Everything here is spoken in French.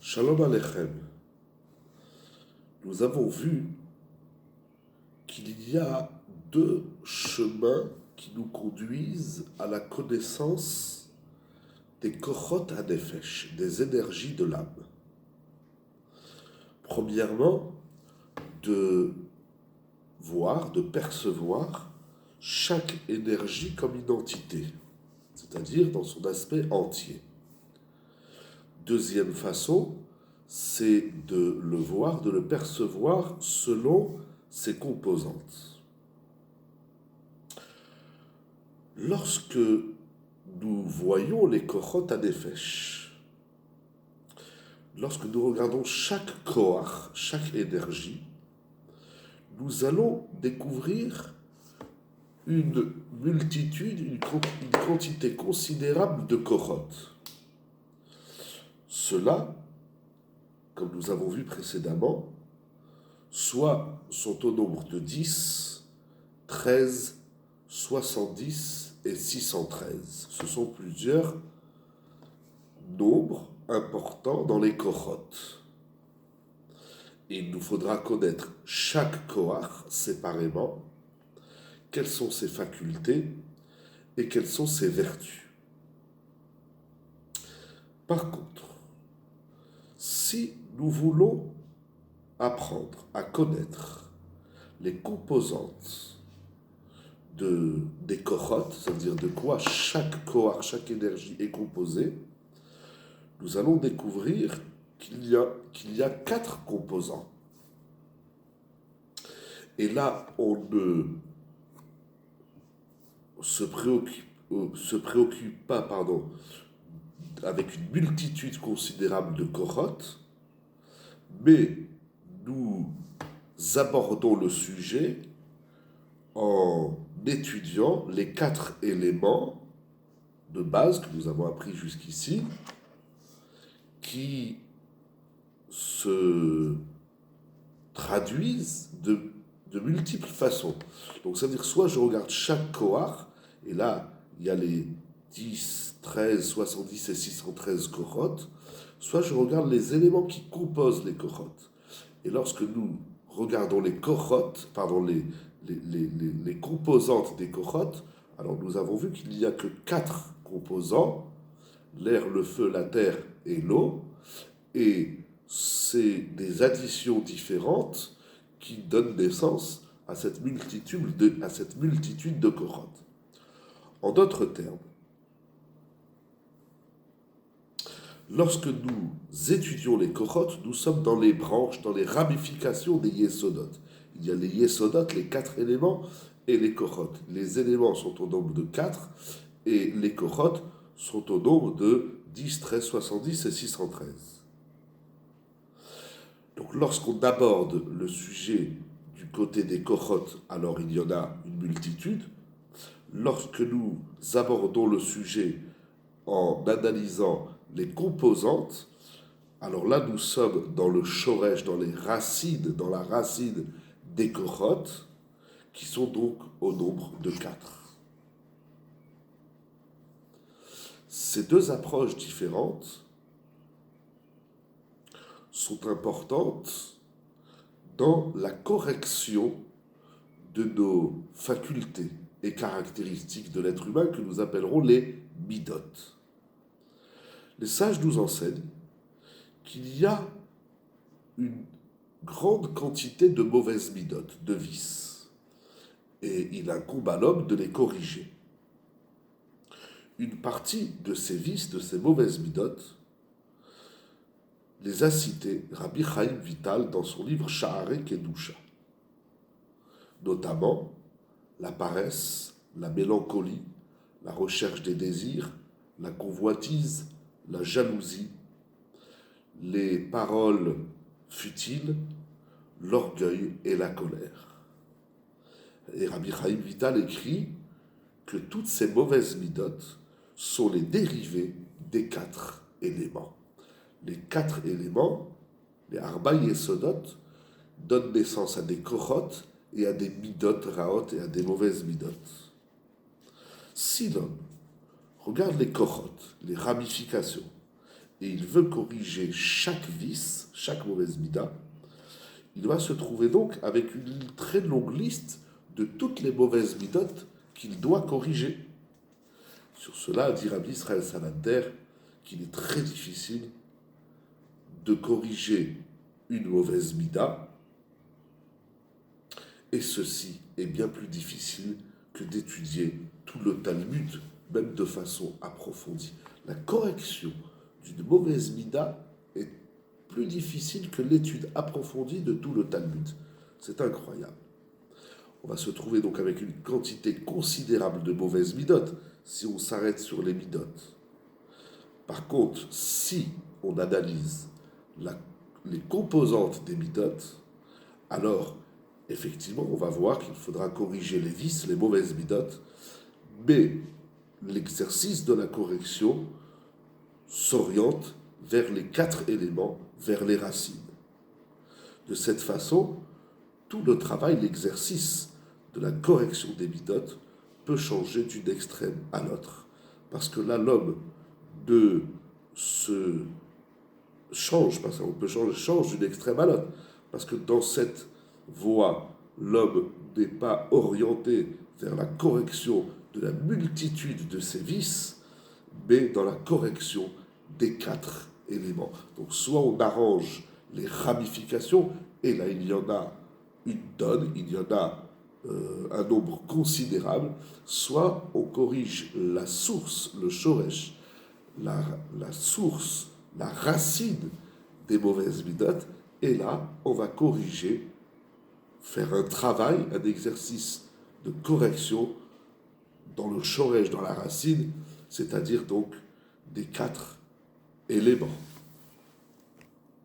Shalom Aleichem. Nous avons vu qu'il y a deux chemins qui nous conduisent à la connaissance des kochot hanefesh, des énergies de l'âme. Premièrement, de voir, de percevoir chaque énergie comme identité, c'est-à-dire dans son aspect entier. Deuxième façon, c'est de le voir, de le percevoir selon ses composantes. Lorsque nous voyons les kochot hanefesh, lorsque nous regardons chaque koach, chaque énergie, nous allons découvrir une multitude, une quantité considérable de kochot. Ceux-là, comme nous avons vu précédemment, soit sont au nombre de 10, 13, 70 et 613. Ce sont plusieurs nombres importants dans les kochot. Il nous faudra connaître chaque koach séparément, quelles sont ses facultés et quelles sont ses vertus. Par contre, si nous voulons apprendre à connaître les composantes des kochot, c'est-à-dire de quoi chaque koach, chaque énergie est composée, nous allons découvrir qu'il y a 4 composants. Et là, on ne se préoccupe pas, avec une multitude considérable de kochot, mais nous abordons le sujet en étudiant les 4 éléments de base que nous avons appris jusqu'ici, qui se traduisent de multiples façons. Donc ça veut dire soit je regarde chaque koach, et là il y a les 10, 13, 70 et 613 kochot, soit je regarde les éléments qui composent les kochot. Et lorsque nous regardons les kochot, les composantes des kochot, alors nous avons vu qu'il n'y a que 4 composants, l'air, le feu, la terre et l'eau, et c'est des additions différentes qui donnent naissance à cette multitude de kochot. En d'autres termes, lorsque nous étudions les kochot, nous sommes dans les branches, dans les ramifications des yesodot. Il y a les yesodot, les 4 éléments, et les kochot. Les éléments sont au nombre de 4, et les kochot sont au nombre de 10, 13, 70 et 613. Donc lorsqu'on aborde le sujet du côté des kochot, alors il y en a une multitude. Lorsque nous abordons le sujet en analysant les composantes, alors là nous sommes dans le shoresh, dans la racine des kochot, qui sont donc au nombre de 4. Ces deux approches différentes sont importantes dans la correction de nos facultés et caractéristiques de l'être humain que nous appellerons les midot. Les sages nous enseignent qu'il y a une grande quantité de mauvaises midot, de vices, et il incombe à l'homme de les corriger. Une partie de ces vices, de ces mauvaises midot, les a cités Rabbi Chaim Vital dans son livre Sha'arei Kedusha, notamment la paresse, la mélancolie, la recherche des désirs, la convoitise, la jalousie, les paroles futiles, l'orgueil et la colère. Et Rabbi Chaim Vital écrit que toutes ces mauvaises midot sont les dérivés des 4 éléments. Les 4 éléments, les Arba Yesodot, donnent naissance à des kochot et à des midot raot et à des mauvaises midot. Si l'homme regarde les kochot, les ramifications, et il veut corriger chaque vice, chaque mauvaise mida, il va se trouver donc avec une très longue liste de toutes les mauvaises midotes qu'il doit corriger. Sur cela, dit Rabbi Israël Salander qu'il est très difficile de corriger une mauvaise mida, et ceci est bien plus difficile que d'étudier tout le Talmud, même de façon approfondie. La correction d'une mauvaise mida est plus difficile que l'étude approfondie de tout le Talmud. C'est incroyable. On va se trouver donc avec une quantité considérable de mauvaises midotes si on s'arrête sur les midotes. Par contre, si on analyse les composantes des midotes, alors effectivement on va voir qu'il faudra corriger les vices, les mauvaises midotes, mais l'exercice de la correction s'oriente vers les 4 éléments, vers les racines. De cette façon, tout le travail, l'exercice de la correction des midotes peut changer d'une extrême à l'autre. Parce que là, l'homme change d'une extrême à l'autre. Parce que dans cette voie, l'homme n'est pas orienté vers la correction de la multitude de ses vices, mais dans la correction des 4 éléments. Donc soit on arrange les ramifications, et là il y en a une tonne, il y en a un nombre considérable, soit on corrige la source, le shoresh, la source, la racine des mauvaises midotes, et là on va corriger, faire un travail, un exercice de correction dans le shoresh, dans la racine, c'est-à-dire donc des 4 éléments.